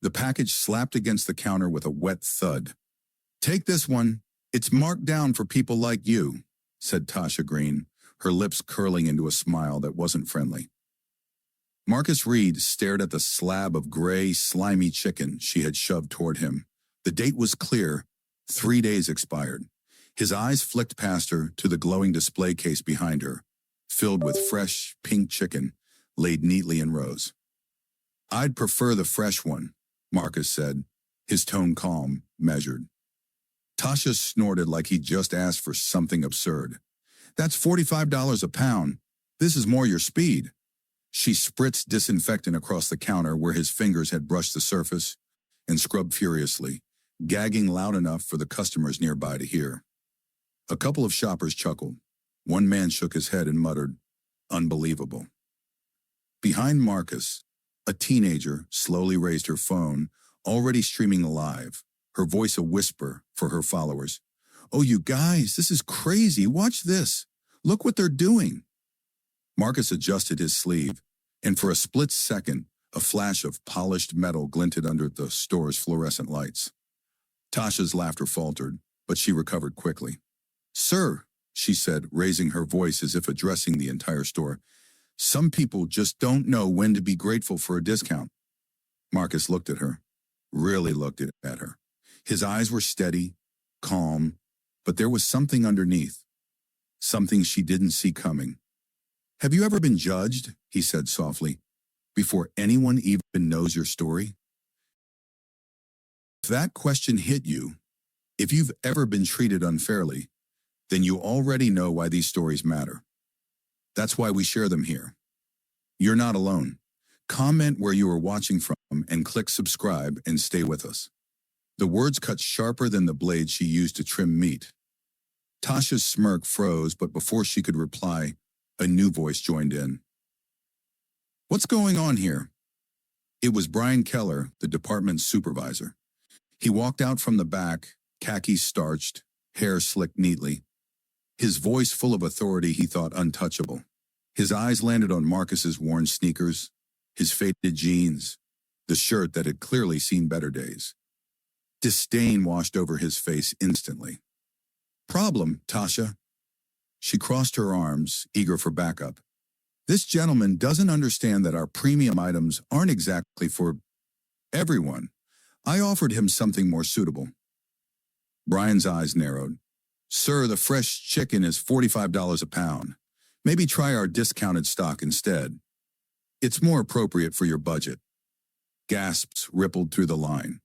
The package slapped against the counter with a wet thud. "Take this one. It's marked down for people like you," said Tasha Green, her lips curling into a smile that wasn't friendly. Marcus Reed stared at the slab of gray, slimy chicken she had shoved toward him. The date was clear, 3 days expired. His eyes flicked past her to the glowing display case behind her, filled with fresh, pink chicken, laid neatly in rows. "I'd prefer the fresh one," Marcus said, his tone calm, measured. Tasha snorted like he just asked for something absurd. "That's $45 a pound. This is more your speed." She spritzed disinfectant across the counter where his fingers had brushed the surface and scrubbed furiously, gagging loud enough for the customers nearby to hear. A couple of shoppers chuckled. One man shook his head and muttered, "Unbelievable." Behind Marcus, a teenager slowly raised her phone, already streaming live, her voice a whisper for her followers. "Oh, you guys, this is crazy. Watch this. Look what they're doing." Marcus adjusted his sleeve, and for a split second, a flash of polished metal glinted under the store's fluorescent lights. Tasha's laughter faltered, but she recovered quickly. "Sir," she said, raising her voice as if addressing the entire store, "some people just don't know when to be grateful for a discount." Marcus looked at her, really looked at her. His eyes were steady, calm, but there was something underneath, something she didn't see coming. "Have you ever been judged," he said softly, "before anyone even knows your story? If that question hit you, if you've ever been treated unfairly, then you already know why these stories matter. That's why we share them here. You're not alone. Comment where you are watching from and click subscribe and stay with us." The words cut sharper than the blade she used to trim meat. Tasha's smirk froze, but before she could reply, a new voice joined in. "What's going on here?" It was Brian Keller, the department supervisor. He walked out from the back, khakis starched, hair slicked neatly. His voice full of authority he thought untouchable. His eyes landed on Marcus's worn sneakers, his faded jeans, the shirt that had clearly seen better days. Disdain washed over his face instantly. "Problem, Tasha." She crossed her arms, eager for backup. "This gentleman doesn't understand that our premium items aren't exactly for everyone. I offered him something more suitable." Brian's eyes narrowed. "Sir, the fresh chicken is $45 a pound. Maybe try our discounted stock instead. It's more appropriate for your budget." Gasps rippled through the line.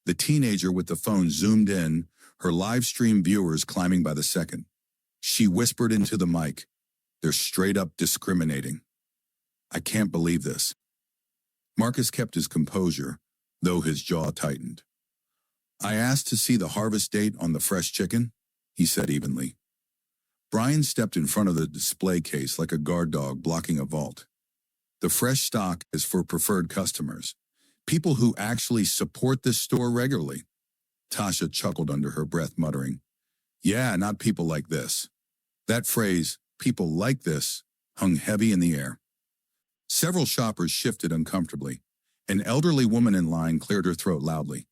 The teenager with the phone zoomed in, her live stream viewers climbing by the second. She whispered into the mic, "They're straight up discriminating. I can't believe this." Marcus kept his composure, though his jaw tightened. "I asked to see the harvest date on the fresh chicken," he said evenly. Brian stepped in front of the display case like a guard dog blocking a vault. "The fresh stock is for preferred customers, people who actually support this store regularly." Tasha chuckled under her breath, muttering, "Yeah, not people like this." That phrase, "people like this," hung heavy in the air. Several shoppers shifted uncomfortably. An elderly woman in line cleared her throat loudly.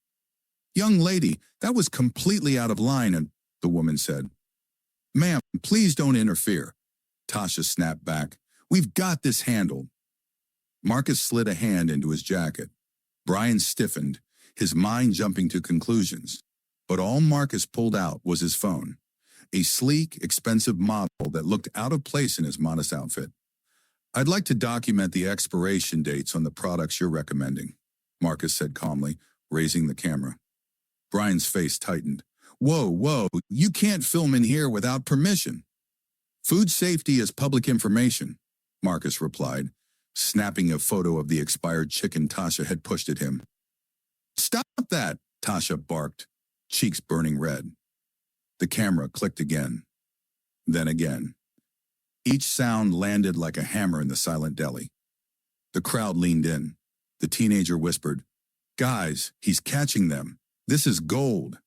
"Young lady, that was completely out of line," and the woman said. "Ma'am, please don't interfere." Tasha snapped back. "We've got this handled." Marcus slid a hand into his jacket. Brian stiffened, his mind jumping to conclusions. But all Marcus pulled out was his phone, a sleek, expensive model that looked out of place in his modest outfit. "I'd like to document the expiration dates on the products you're recommending," Marcus said calmly, raising the camera. Brian's face tightened. Whoa, you can't film in here without permission." "Food safety is public information," Marcus replied, snapping a photo of the expired chicken Tasha had pushed at him. "Stop that," Tasha barked, cheeks burning red. The camera clicked again, then again. Each sound landed like a hammer in the silent deli. The crowd leaned in. The teenager whispered, "Guys, he's catching them. This is gold."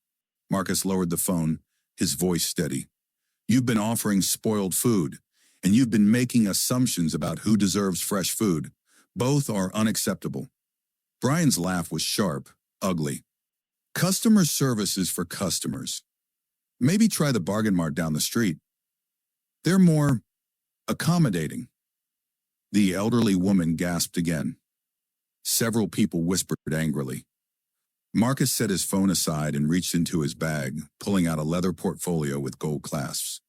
Marcus lowered the phone, his voice steady. "You've been offering spoiled food, and you've been making assumptions about who deserves fresh food. Both are unacceptable." Brian's laugh was sharp, ugly. Customer service is for customers. Maybe try the Bargain Mart down the street. They're more accommodating. The elderly woman gasped again. Several people whispered angrily. Marcus set his phone aside and reached into his bag, pulling out a leather portfolio with gold clasps,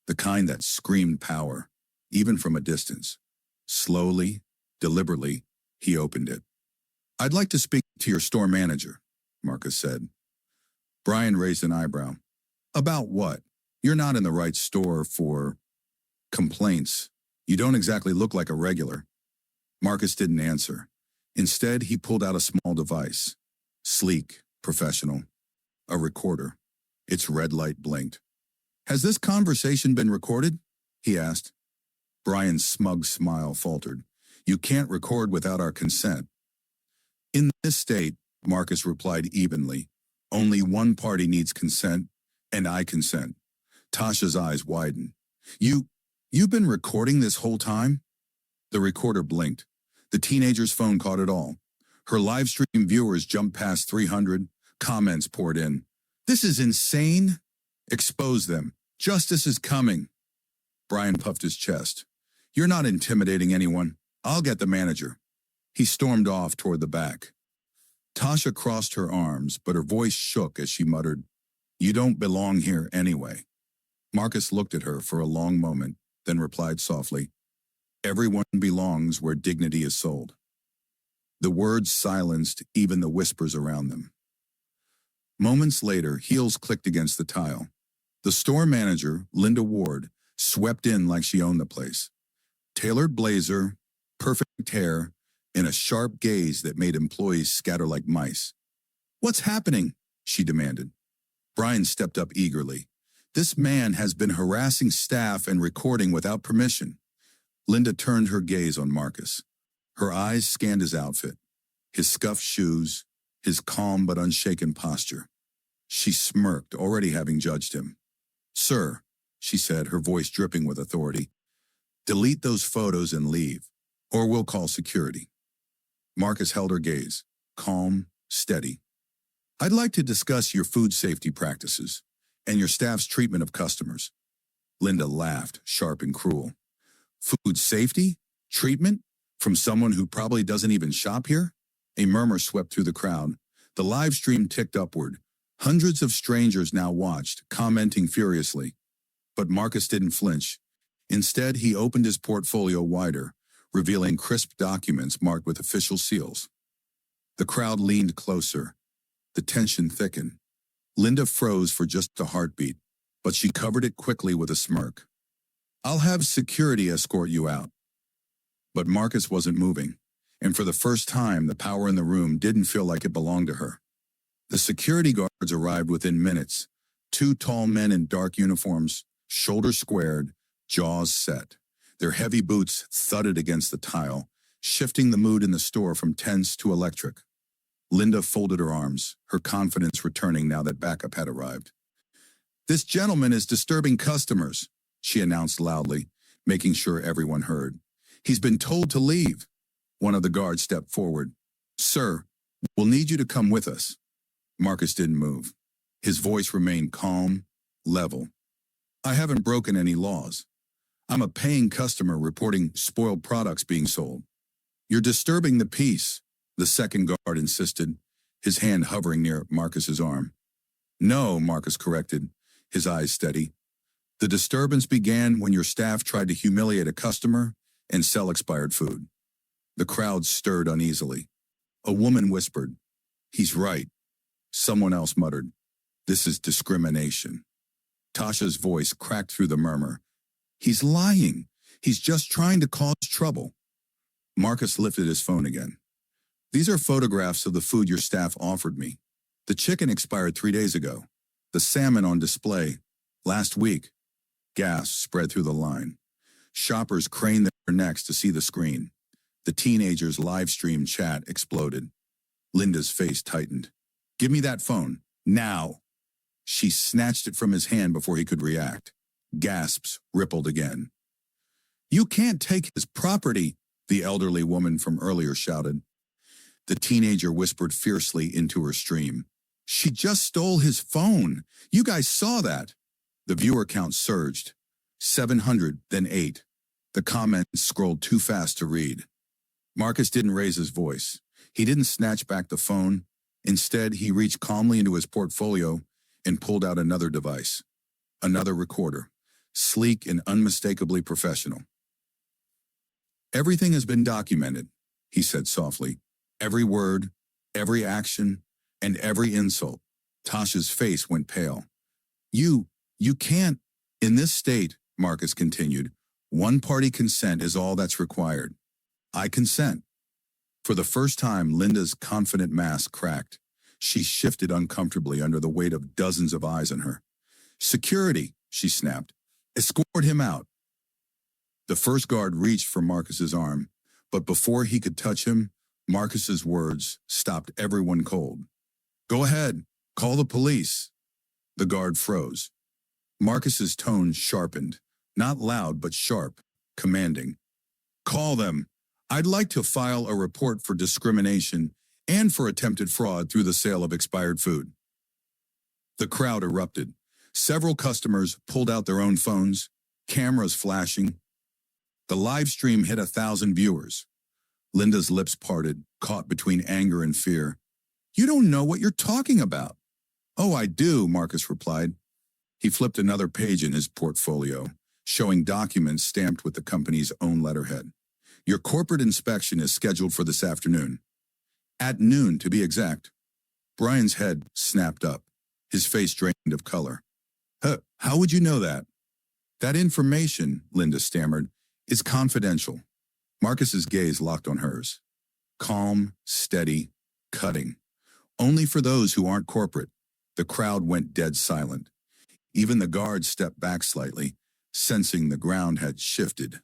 the kind that screamed power, even from a distance. Slowly, deliberately, he opened it. "I'd like to speak to your store manager," Marcus said. Brian raised an eyebrow. "About what? You're not in the right store for complaints. You don't exactly look like a regular." Marcus didn't answer. Instead, he pulled out a small device. Sleek, professional. A recorder. Its red light blinked. "Has this conversation been recorded?" he asked. Brian's smug smile faltered. "You can't record without our consent." "In this state," Marcus replied evenly, "only one party needs consent, and I consent." Tasha's eyes widened. You've been recording this whole time?" The recorder blinked. The teenager's phone caught it all. Her live stream viewers jumped past 300. Comments poured in. "This is insane. Expose them. Justice is coming." Brian puffed his chest. "You're not intimidating anyone. I'll get the manager." He stormed off toward the back. Tasha crossed her arms, but her voice shook as she muttered, "You don't belong here anyway." Marcus looked at her for a long moment, then replied softly, "Everyone belongs where dignity is sold." The words silenced even the whispers around them. Moments later, heels clicked against the tile. The store manager, Linda Ward, swept in like she owned the place. Tailored blazer, perfect hair, and a sharp gaze that made employees scatter like mice. "What's happening?" she demanded. Brian stepped up eagerly. "This man has been harassing staff and recording without permission." Linda turned her gaze on Marcus. Her eyes scanned his outfit, his scuffed shoes, his calm but unshaken posture. She smirked, already having judged him. "Sir," she said, her voice dripping with authority, "delete those photos and leave, or we'll call security." Marcus held her gaze, calm, steady. "I'd like to discuss your food safety practices and your staff's treatment of customers." Linda laughed, sharp and cruel. "Food safety? Treatment? From someone who probably doesn't even shop here?" A murmur swept through the crowd. The live stream ticked upward. Hundreds of strangers now watched, commenting furiously. But Marcus didn't flinch. Instead, he opened his portfolio wider, revealing crisp documents marked with official seals. The crowd leaned closer. The tension thickened. Linda froze for just a heartbeat, but she covered it quickly with a smirk. "I'll have security escort you out." But Marcus wasn't moving, and for the first time, the power in the room didn't feel like it belonged to her. The security guards arrived within minutes. 2 tall men in dark uniforms, shoulders squared, jaws set. Their heavy boots thudded against the tile, shifting the mood in the store from tense to electric. Linda folded her arms, her confidence returning now that backup had arrived. "This gentleman is disturbing customers," she announced loudly, making sure everyone heard. "He's been told to leave." One of the guards stepped forward. "Sir, we'll need you to come with us." Marcus didn't move. His voice remained calm, level. "I haven't broken any laws. I'm a paying customer reporting spoiled products being sold." "You're disturbing the peace," the second guard insisted, his hand hovering near Marcus's arm. "No," Marcus corrected, his eyes steady. "The disturbance began when your staff tried to humiliate a customer and sell expired food." The crowd stirred uneasily. A woman whispered, "He's right." Someone else muttered, "This is discrimination." Tasha's voice cracked through the murmur. "He's lying. He's just trying to cause trouble." Marcus lifted his phone again. "These are photographs of the food your staff offered me. The chicken expired 3 days ago. The salmon on display last week." Gasps spread through the line. Shoppers craned their necks to see the screen. The teenager's live stream chat exploded. Linda's face tightened. "Give me that phone, now." She snatched it from his hand before he could react. Gasps rippled again. "You can't take his property," the elderly woman from earlier shouted. The teenager whispered fiercely into her stream. She just stole his phone. You guys saw that. The viewer count surged. 700, then 8. The comments scrolled too fast to read. Marcus didn't raise his voice. He didn't snatch back the phone. Instead, he reached calmly into his portfolio and pulled out another device. Another recorder, sleek and unmistakably professional. Everything has been documented, he said softly. Every word, every action, and every insult. Tasha's face went pale. You can't. In this state, Marcus continued, one-party consent is all that's required. I consent. For the first time, Linda's confident mask cracked. She shifted uncomfortably under the weight of dozens of eyes on her. Security, she snapped. Escort him out. The first guard reached for Marcus's arm, but before he could touch him, Marcus's words stopped everyone cold. Go ahead, call the police. The guard froze. Marcus's tone sharpened, not loud but sharp, commanding. Call them. I'd like to file a report for discrimination and for attempted fraud through the sale of expired food. The crowd erupted. Several customers pulled out their own phones, cameras flashing. The live stream hit 1,000 viewers. Linda's lips parted, caught between anger and fear. You don't know what you're talking about. Oh, I do, Marcus replied. He flipped another page in his portfolio, showing documents stamped with the company's own letterhead. Your corporate inspection is scheduled for this afternoon. At noon, to be exact. Brian's head snapped up, his face drained of color. How would you know that? That information, Linda stammered, is confidential. Marcus's gaze locked on hers. Calm, steady, cutting. Only for those who aren't corporate. The crowd went dead silent. Even the guards stepped back slightly, sensing the ground had shifted.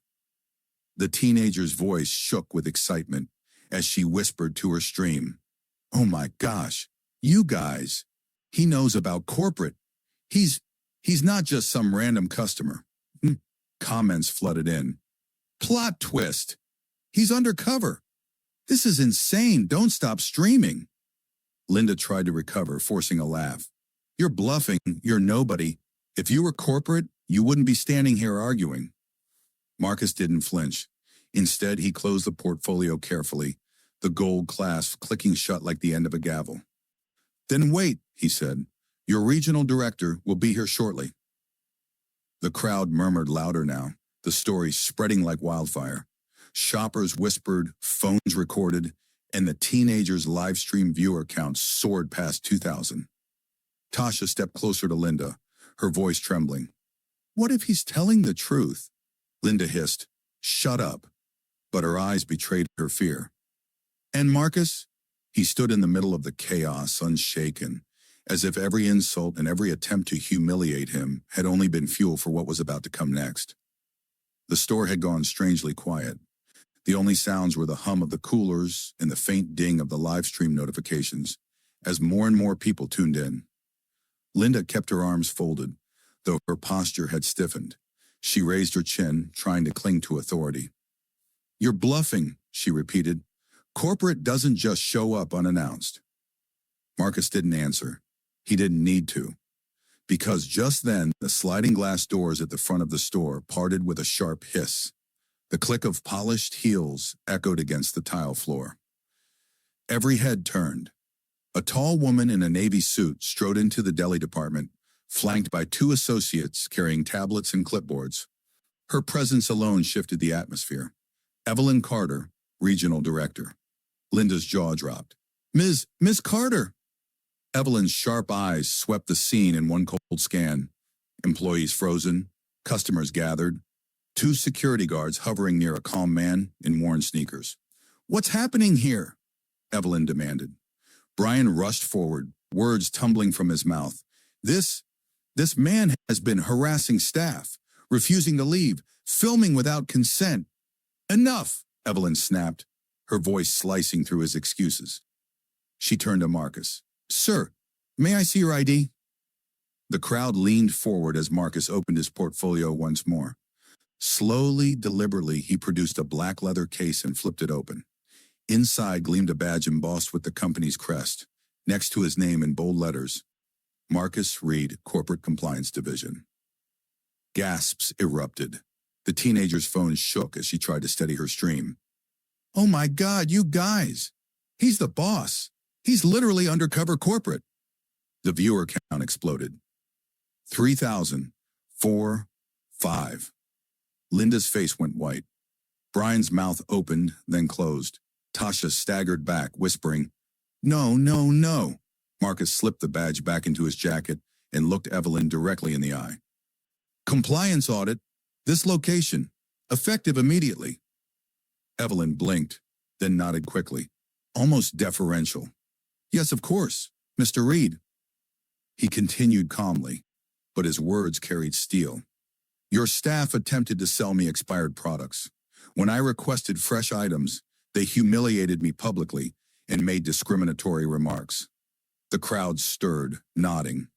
The teenager's voice shook with excitement as she whispered to her stream. Oh my gosh, you guys. He knows about corporate. He's not just some random customer. Comments flooded in. Plot twist. He's undercover. This is insane. Don't stop streaming. Linda tried to recover, forcing a laugh. You're bluffing. You're nobody. If you were corporate, you wouldn't be standing here arguing. Marcus didn't flinch. Instead, he closed the portfolio carefully, the gold clasp clicking shut like the end of a gavel. Then wait, he said. Your regional director will be here shortly. The crowd murmured louder now, the story spreading like wildfire. Shoppers whispered, phones recorded, and the teenager's live stream viewer count soared past 2,000. Tasha stepped closer to Linda, her voice trembling. What if he's telling the truth? Linda hissed, shut up. But her eyes betrayed her fear. And Marcus? He stood in the middle of the chaos, unshaken, as if every insult and every attempt to humiliate him had only been fuel for what was about to come next. The store had gone strangely quiet. The only sounds were the hum of the coolers and the faint ding of the live stream notifications, as more and more people tuned in. Linda kept her arms folded, though her posture had stiffened. She raised her chin, trying to cling to authority. You're bluffing, she repeated. Corporate doesn't just show up unannounced. Marcus didn't answer. He didn't need to. Because just then, the sliding glass doors at the front of the store parted with a sharp hiss. The click of polished heels echoed against the tile floor. Every head turned. A tall woman in a navy suit strode into the deli department, flanked by 2 associates carrying tablets and clipboards. Her presence alone shifted the atmosphere. Evelyn Carter, regional director. Linda's jaw dropped. Miss Carter! Evelyn's sharp eyes swept the scene in one cold scan. Employees frozen, customers gathered, 2 security guards hovering near a calm man in worn sneakers. What's happening here? Evelyn demanded. Brian rushed forward, words tumbling from his mouth. This man has been harassing staff, refusing to leave, filming without consent. Enough, Evelyn snapped, her voice slicing through his excuses. She turned to Marcus. Sir, may I see your ID? The crowd leaned forward as Marcus opened his portfolio once more. Slowly, deliberately, he produced a black leather case and flipped it open. Inside gleamed a badge embossed with the company's crest. Next to his name in bold letters, Marcus Reed, Corporate Compliance Division. Gasps erupted. The teenager's phone shook as she tried to steady her stream. "Oh my God, you guys! He's the boss! He's literally undercover corporate!" The viewer count exploded. 3,000, 4, 5. Linda's face went white. Brian's mouth opened, then closed. Tasha staggered back, whispering, "No, no, no." Marcus slipped the badge back into his jacket and looked Evelyn directly in the eye. "Compliance audit. This location. Effective immediately." Evelyn blinked, then nodded quickly, almost deferential. "Yes, of course, Mr. Reed." He continued calmly, but his words carried steel. "Your staff attempted to sell me expired products. When I requested fresh items, they humiliated me publicly and made discriminatory remarks." The crowd stirred, nodding.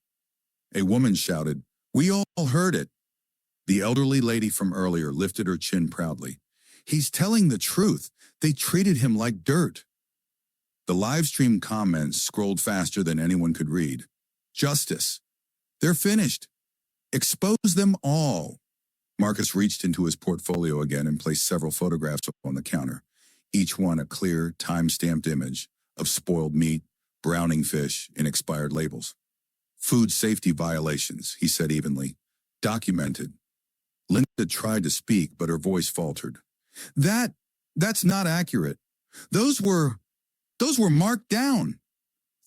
A woman shouted, "We all heard it." The elderly lady from earlier lifted her chin proudly. "He's telling the truth. They treated him like dirt." The live stream comments scrolled faster than anyone could read. "Justice. They're finished. Expose them all." Marcus reached into his portfolio again and placed several photographs on the counter, each one a clear, time-stamped image of spoiled meat, browning fish, and expired labels. "Food safety violations," he said evenly. "Documented." Linda tried to speak, but her voice faltered. That's not accurate. Those were marked down."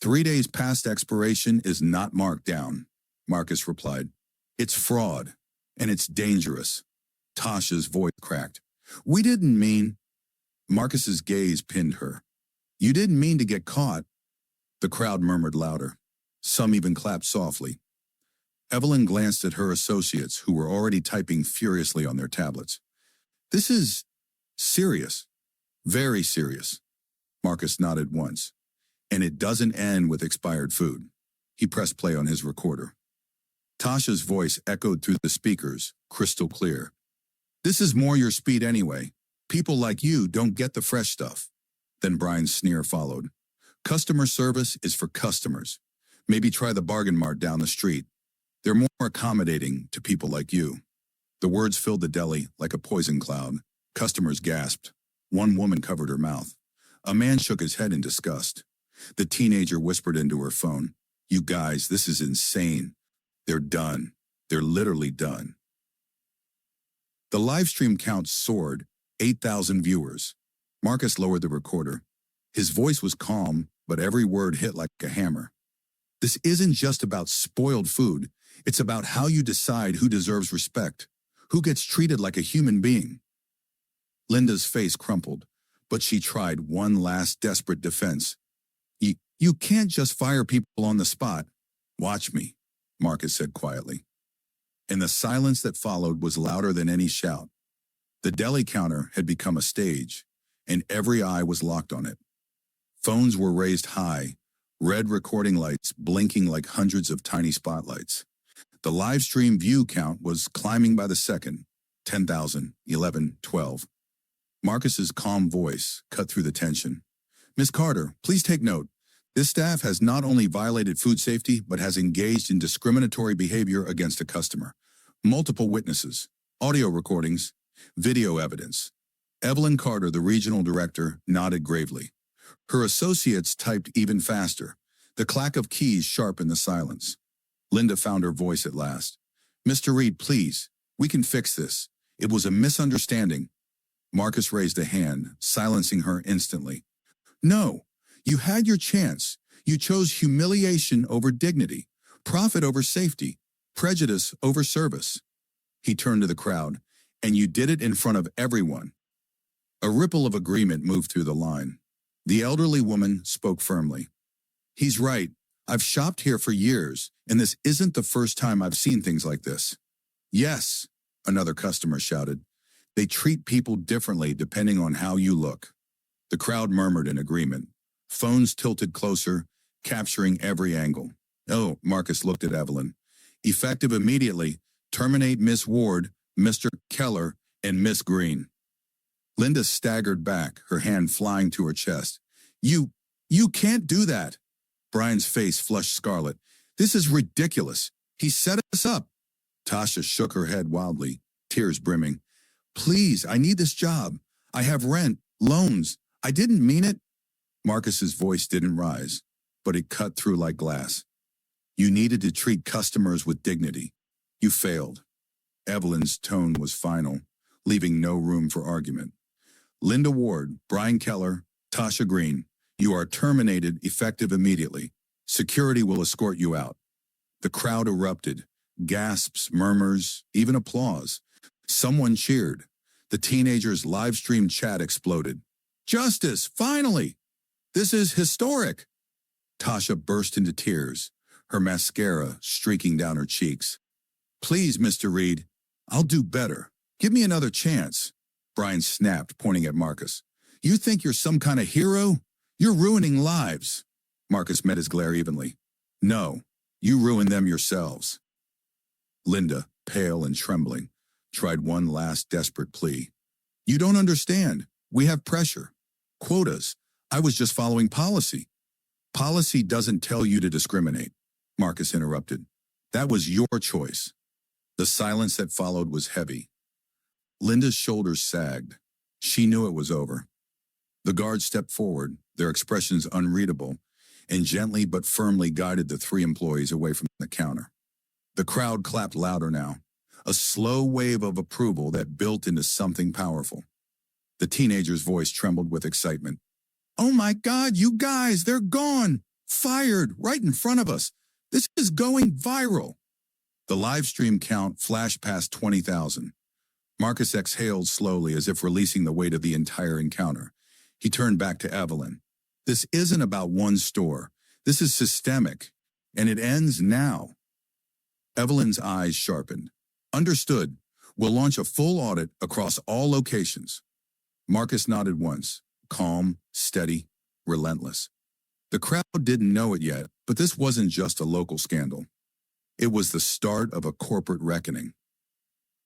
3 days past expiration is not marked down," Marcus replied. "It's fraud, and it's dangerous." Tasha's voice cracked. "We didn't mean—" Marcus's gaze pinned her. "You didn't mean to get caught." The crowd murmured louder. Some even clapped softly. Evelyn glanced at her associates, who were already typing furiously on their tablets. "This is serious. Very serious." Marcus nodded once. "And it doesn't end with expired food." He pressed play on his recorder. Tasha's voice echoed through the speakers, crystal clear. "This is more your speed anyway. People like you don't get the fresh stuff." Then Brian's sneer followed. "Customer service is for customers. Maybe try the bargain mart down the street. They're more accommodating to people like you." The words filled the deli like a poison cloud. Customers gasped. One woman covered her mouth. A man shook his head in disgust. The teenager whispered into her phone, "You guys, this is insane. They're done. They're literally done." The live stream count soared, 8,000 viewers. Marcus lowered the recorder. His voice was calm, but every word hit like a hammer. "This isn't just about spoiled food. It's about how you decide who deserves respect, who gets treated like a human being." Linda's face crumpled, but she tried one last desperate defense. You can't just fire people on the spot." "Watch me," Marcus said quietly. And the silence that followed was louder than any shout. The deli counter had become a stage, and every eye was locked on it. Phones were raised high, red recording lights blinking like hundreds of tiny spotlights. The live stream view count was climbing by the second. 10,000, 11, 12. Marcus's calm voice cut through the tension. "Miss Carter, please take note. This staff has not only violated food safety, but has engaged in discriminatory behavior against a customer. Multiple witnesses, audio recordings, video evidence." Evelyn Carter, the regional director, nodded gravely. Her associates typed even faster. The clack of keys sharpened the silence. Linda found her voice at last. "Mr. Reed, please, we can fix this. It was a misunderstanding." Marcus raised a hand, silencing her instantly. "No, you had your chance. You chose humiliation over dignity, profit over safety, prejudice over service." He turned to the crowd. "And you did it in front of everyone." A ripple of agreement moved through the line. The elderly woman spoke firmly. "He's right. I've shopped here for years, and this isn't the first time I've seen things like this." "Yes," another customer shouted. "They treat people differently depending on how you look." The crowd murmured in agreement. Phones tilted closer, capturing every angle. "Oh," Marcus looked at Evelyn. "Effective immediately. Terminate Miss Ward, Mr. Keller, and Miss Green." Linda staggered back, her hand flying to her chest. You can't do that. Brian's face flushed scarlet. This is ridiculous. He set us up. Tasha shook her head wildly, tears brimming. Please, I need this job. I have rent, loans. I didn't mean it. Marcus's voice didn't rise, but it cut through like glass. You needed to treat customers with dignity. You failed. Evelyn's tone was final, leaving no room for argument. Linda Ward, Brian Keller, Tasha Green, you are terminated effective immediately. Security will escort you out. The crowd erupted. Gasps, murmurs, even applause. Someone cheered. The teenagers' live-stream chat exploded. Justice, finally! This is historic! Tasha burst into tears, her mascara streaking down her cheeks. Please, Mr. Reed, I'll do better. Give me another chance. Brian snapped, pointing at Marcus. You think you're some kind of hero? You're ruining lives. Marcus met his glare evenly. No, you ruined them yourselves. Linda, pale and trembling, tried one last desperate plea. You don't understand. We have pressure. Quotas. I was just following policy. Policy doesn't tell you to discriminate, Marcus interrupted. That was your choice. The silence that followed was heavy. Linda's shoulders sagged. She knew it was over. The guards stepped forward, their expressions unreadable, and gently but firmly guided the three employees away from the counter. The crowd clapped louder now, a slow wave of approval that built into something powerful. The teenager's voice trembled with excitement. Oh my God, you guys, they're gone! Fired, right in front of us! This is going viral! The live stream count flashed past 20,000. Marcus exhaled slowly as if releasing the weight of the entire encounter. He turned back to Evelyn. This isn't about one store. This is systemic, and it ends now. Evelyn's eyes sharpened. Understood. We'll launch a full audit across all locations. Marcus nodded once, calm, steady, relentless. The crowd didn't know it yet, but this wasn't just a local scandal. It was the start of a corporate reckoning.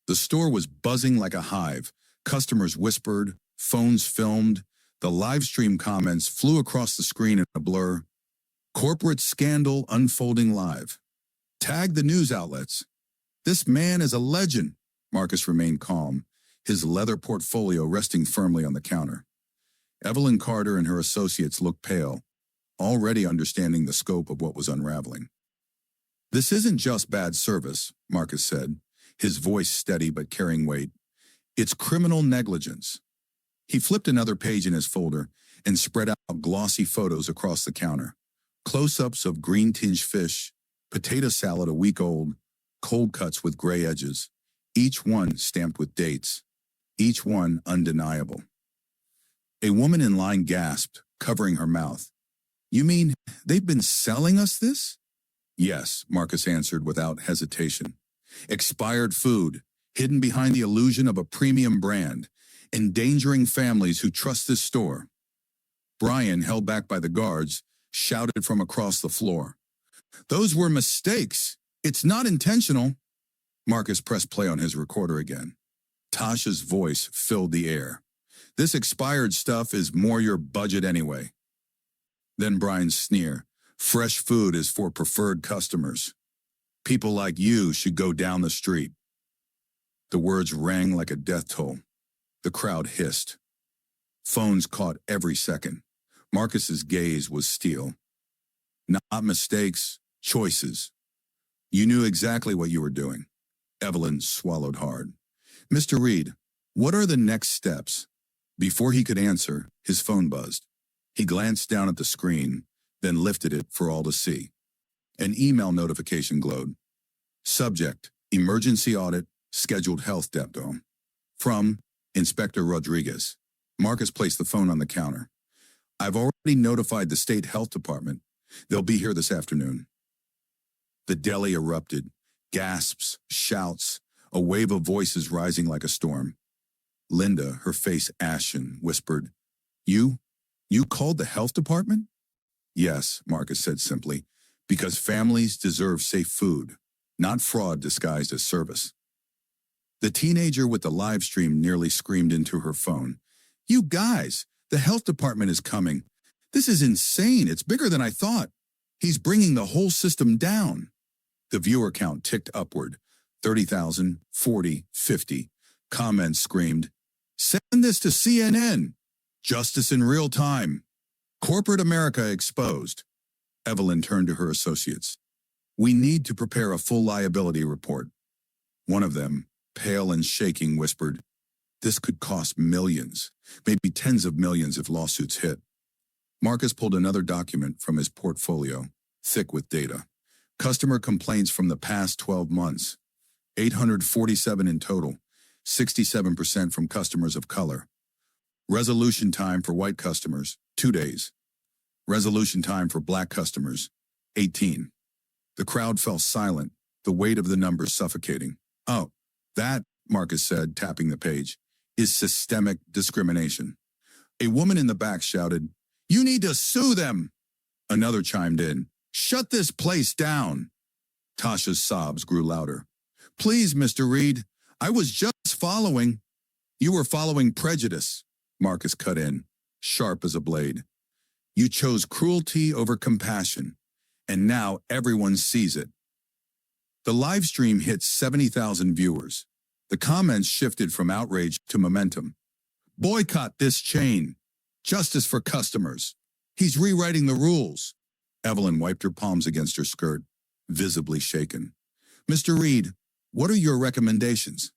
The store was buzzing like a hive. Customers whispered, phones filmed, the live stream comments flew across the screen in a blur. Corporate scandal unfolding live. Tag the news outlets. This man is a legend. Marcus remained calm, his leather portfolio resting firmly on the counter. Evelyn Carter and her associates looked pale, already understanding the scope of what was unraveling. This isn't just bad service, Marcus said, his voice steady but carrying weight. It's criminal negligence. He flipped another page in his folder and spread out glossy photos across the counter. Close-ups of green-tinged fish, potato salad a week old, cold cuts with gray edges, each one stamped with dates, each one undeniable. A woman in line gasped, covering her mouth. You mean they've been selling us this? Yes, Marcus answered without hesitation. Expired food, hidden behind the illusion of a premium brand, endangering families who trust this store. Brian, held back by the guards, shouted from across the floor. Those were mistakes. It's not intentional. Marcus pressed play on his recorder again. Tasha's voice filled the air. This expired stuff is more your budget anyway. Then Brian's sneer. Fresh food is for preferred customers. People like you should go down the street. The words rang like a death toll. The crowd hissed. Phones caught every second. Marcus's gaze was steel. Not mistakes, choices. You knew exactly what you were doing. Evelyn swallowed hard. Mr. Reed, what are the next steps? Before he could answer, his phone buzzed. He glanced down at the screen, then lifted it for all to see. An email notification glowed. Subject, emergency audit, scheduled health depot. From Inspector Rodriguez. Marcus placed the phone on the counter. I've already notified the state health department. They'll be here this afternoon. The deli erupted. Gasps, shouts, a wave of voices rising like a storm. Linda, her face ashen, whispered, You called the health department? Yes, Marcus said simply, because families deserve safe food, not fraud disguised as service. The teenager with the live stream nearly screamed into her phone. You guys, the health department is coming. This is insane. It's bigger than I thought. He's bringing the whole system down. The viewer count ticked upward. 30,000, 40, 50. Comments screamed, "Send this to CNN. Justice in real time. Corporate America exposed." Evelyn turned to her associates. "We need to prepare a full liability report." One of them, pale and shaking, whispered, "This could cost millions, maybe tens of millions if lawsuits hit." Marcus pulled another document from his portfolio, thick with data. Customer complaints from the past 12 months. 847 in total, 67% from customers of color. Resolution time for white customers, 2 days. Resolution time for black customers, 18. The crowd fell silent, the weight of the numbers suffocating. "Oh, that," Marcus said, tapping the page, "is systemic discrimination." A woman in the back shouted, "You need to sue them!" Another chimed in, "Shut this place down!" Tasha's sobs grew louder. "Please, Mr. Reed, I was just following." "You were following prejudice," Marcus cut in, sharp as a blade. "You chose cruelty over compassion, and now everyone sees it." The live stream hit 70,000 viewers. The comments shifted from outrage to momentum. "Boycott this chain. Justice for customers. He's rewriting the rules." Evelyn wiped her palms against her skirt, visibly shaken. "Mr. Reed, what are your recommendations?"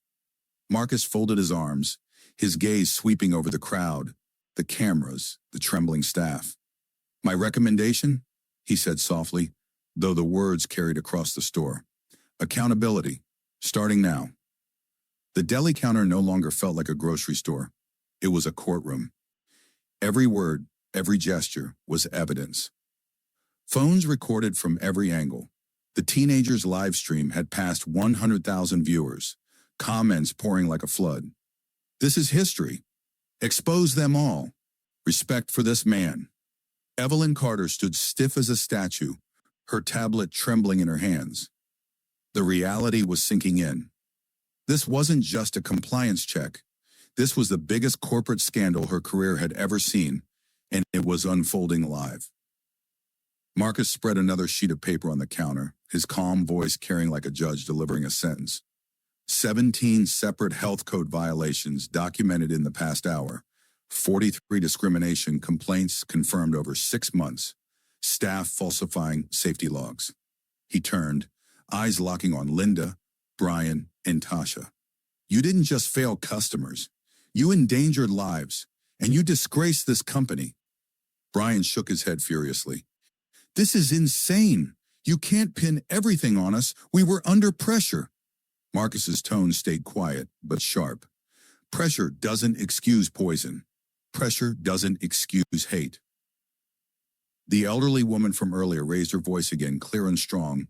Marcus folded his arms, his gaze sweeping over the crowd, the cameras, the trembling staff. "My recommendation?" he said softly, though the words carried across the store. "Accountability, starting now." The deli counter no longer felt like a grocery store. It was a courtroom. Every word, every gesture was evidence. Phones recorded from every angle. The teenager's live stream had passed 100,000 viewers, comments pouring like a flood. "This is history. Expose them all. Respect for this man." Evelyn Carter stood stiff as a statue, her tablet trembling in her hands. The reality was sinking in. This wasn't just a compliance check. This was the biggest corporate scandal her career had ever seen, and it was unfolding live. Marcus spread another sheet of paper on the counter, his calm voice carrying like a judge delivering a sentence. 17 separate health code violations documented in the past hour. 43 discrimination complaints confirmed over 6 months. Staff falsifying safety logs. He turned, eyes locking on Linda, Brian, and Tasha. "You didn't just fail customers. You endangered lives, and you disgraced this company." Brian shook his head furiously. "This is insane. You can't pin everything on us. We were under pressure." Marcus's tone stayed quiet, but sharp. "Pressure doesn't excuse poison. Pressure doesn't excuse hate." The elderly woman from earlier raised her voice again, clear and strong.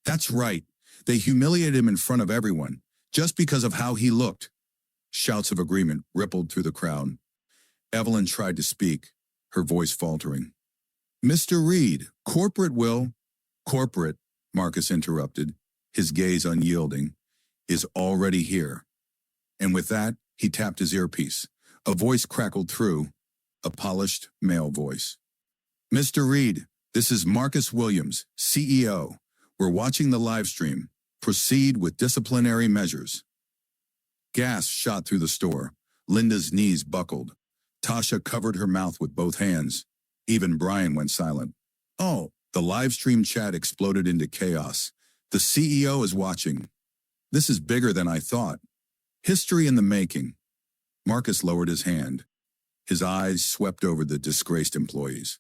"That's right. They humiliated him in front of everyone, just because of how he looked." Shouts of agreement rippled through the crowd. Evelyn tried to speak, her voice faltering. "Mr. Reed, corporate will—" "Corporate," Marcus interrupted, his gaze unyielding, "is already here." And with that, he tapped his earpiece. A voice crackled through, a polished male voice. "Mr. Reed, this is Marcus Williams, CEO. We're watching the live stream. Proceed with disciplinary measures." Gas shot through the store. Linda's knees buckled. Tasha covered her mouth with both hands. Even Brian went silent. "Oh," the live stream chat exploded into chaos. "The CEO is watching. This is bigger than I thought. History in the making." Marcus lowered his hand. His eyes swept over the disgraced employees.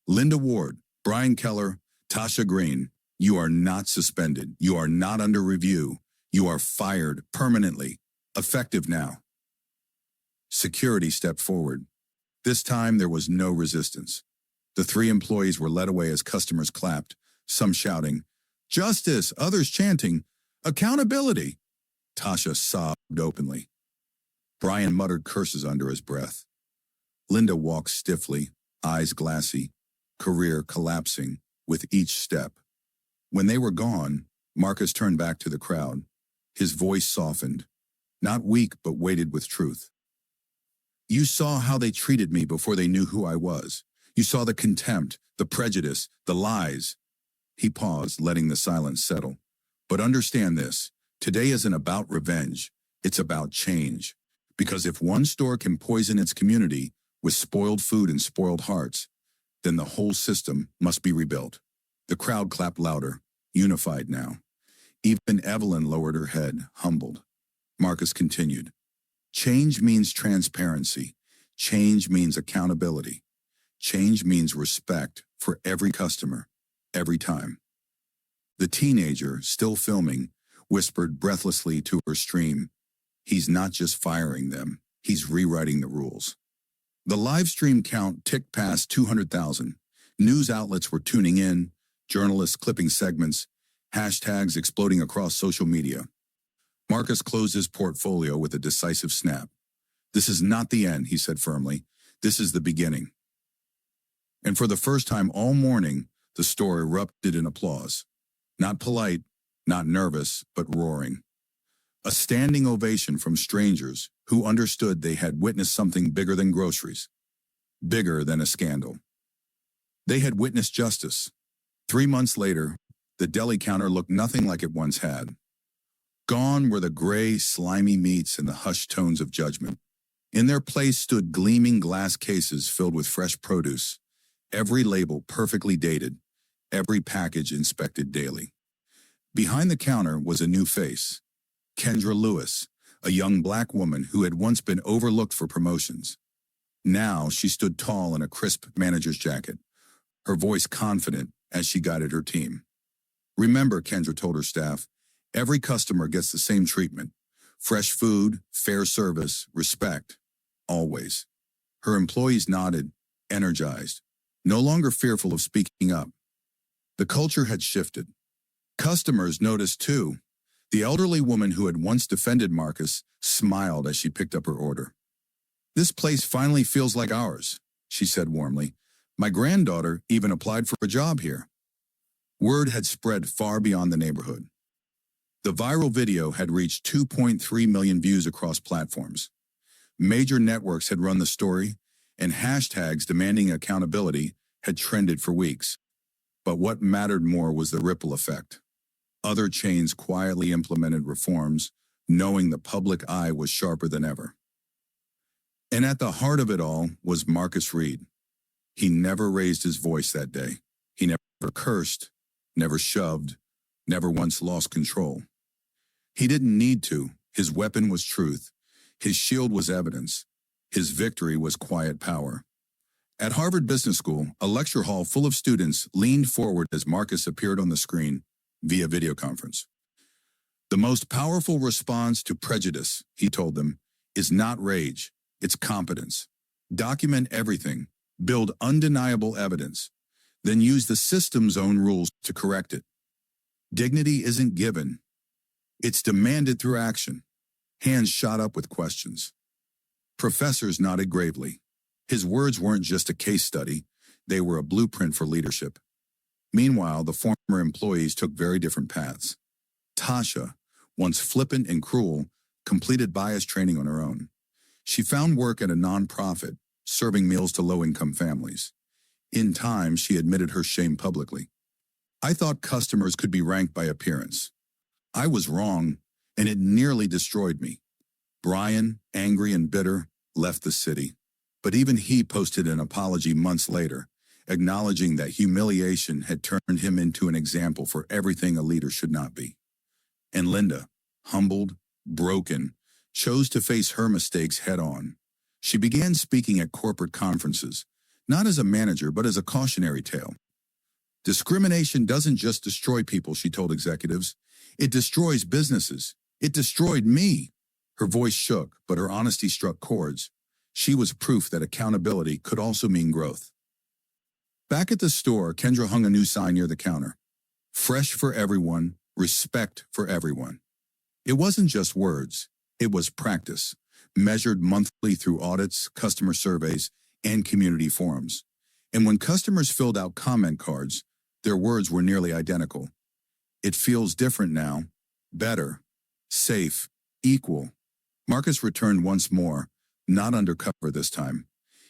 "Linda Ward, Brian Keller, Tasha Green, you are not suspended. You are not under review. You are fired permanently. Effective now." Security stepped forward. This time there was no resistance. The 3 employees were led away as customers clapped, some shouting, "Justice," others chanting, "Accountability." Tasha sobbed openly. Brian muttered curses under his breath. Linda walked stiffly, eyes glassy, career collapsing with each step. When they were gone, Marcus turned back to the crowd. His voice softened, not weak but weighted with truth. You saw how they treated me before they knew who I was. You saw the contempt, the prejudice, the lies. He paused, letting the silence settle. But understand this, today isn't about revenge. It's about change. Because if one store can poison its community with spoiled food and spoiled hearts, then the whole system must be rebuilt. The crowd clapped louder, unified now. Even Evelyn lowered her head, humbled. Marcus continued. Change means transparency. Change means accountability. Change means respect for every customer, every time. The teenager, still filming, whispered breathlessly to her stream, he's not just firing them, he's rewriting the rules. The live stream count ticked past 200,000. News outlets were tuning in, journalists clipping segments, hashtags exploding across social media. Marcus closed his portfolio with a decisive snap. This is not the end, he said firmly. This is the beginning. And for the first time all morning, the store erupted in applause. Not polite, not nervous, but roaring. A standing ovation from strangers who understood they had witnessed something bigger than groceries, bigger than a scandal. They had witnessed justice. 3 months later, the deli counter looked nothing like it once had. Gone were the gray, slimy meats and the hushed tones of judgment. In their place stood gleaming glass cases filled with fresh produce, every label perfectly dated, every package inspected daily. Behind the counter was a new face, Kendra Lewis, a young black woman who had once been overlooked for promotions. Now she stood tall in a crisp manager's jacket, her voice confident as she guided her team. Remember, Kendra told her staff, every customer gets the same treatment. Fresh food, fair service, respect. Always. Her employees nodded, energized, no longer fearful of speaking up. The culture had shifted. Customers noticed too. The elderly woman who had once defended Marcus smiled as she picked up her order. This place finally feels like ours, she said warmly. My granddaughter even applied for a job here. Word had spread far beyond the neighborhood. The viral video had reached 2.3 million views across platforms. Major networks had run the story, and hashtags demanding accountability had trended for weeks. But what mattered more was the ripple effect. Other chains quietly implemented reforms, knowing the public eye was sharper than ever. And at the heart of it all was Marcus Reed. He never raised his voice that day. He never cursed, never shoved, never once lost control. He didn't need to. His weapon was truth. His shield was evidence. His victory was quiet power. At Harvard Business School, a lecture hall full of students leaned forward as Marcus appeared on the screen via video conference. The most powerful response to prejudice, he told them, is not rage, it's competence. Document everything, build undeniable evidence, then use the system's own rules to correct it. Dignity isn't given, it's demanded through action. Hands shot up with questions. Professors nodded gravely. His words weren't just a case study, they were a blueprint for leadership. Meanwhile, the former employees took very different paths. Tasha, once flippant and cruel, completed bias training on her own. She found work at a nonprofit, serving meals to low-income families. In time, she admitted her shame publicly. I thought customers could be ranked by appearance. I was wrong, and it nearly destroyed me. Brian, angry and bitter, left the city. But even he posted an apology months later, acknowledging that humiliation had turned him into an example for everything a leader should not be. And Linda, humbled, broken, chose to face her mistakes head-on. She began speaking at corporate conferences, not as a manager but as a cautionary tale. Discrimination doesn't just destroy people, she told executives. It destroys businesses. It destroyed me. Her voice shook, but her honesty struck chords. She was proof that accountability could also mean growth. Back at the store, Kendra hung a new sign near the counter. Fresh for everyone, respect for everyone. It wasn't just words, it was practice, measured monthly through audits, customer surveys, and community forums. And when customers filled out comment cards, their words were nearly identical. It feels different now, better, safe, equal. Marcus returned once more, Not undercover this time.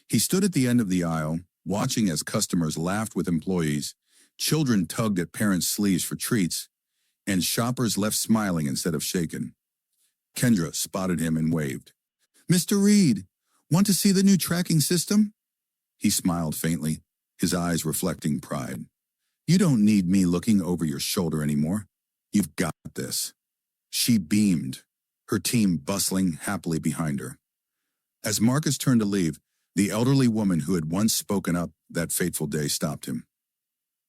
He stood at the end of the aisle, watching as customers laughed with employees, children tugged at parents' sleeves for treats, and shoppers left smiling instead of shaken. Kendra spotted him and waved. "Mr. Reed, want to see the new tracking system?" He smiled faintly, his eyes reflecting pride. "You don't need me looking over your shoulder anymore. You've got this." She beamed, her team bustling happily behind her. As Marcus turned to leave, the elderly woman who had once spoken up that fateful day stopped him.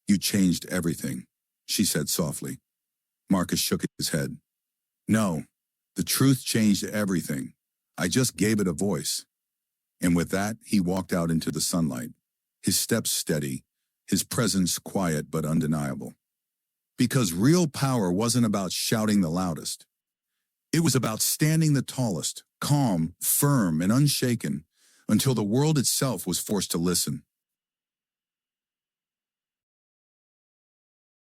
"You changed everything," she said softly. Marcus shook his head. "No, the truth changed everything. I just gave it a voice." And with that, he walked out into the sunlight, his steps steady, his presence quiet but undeniable. Because real power wasn't about shouting the loudest. It was about standing the tallest, calm, firm, and unshaken, until the world itself was forced to listen.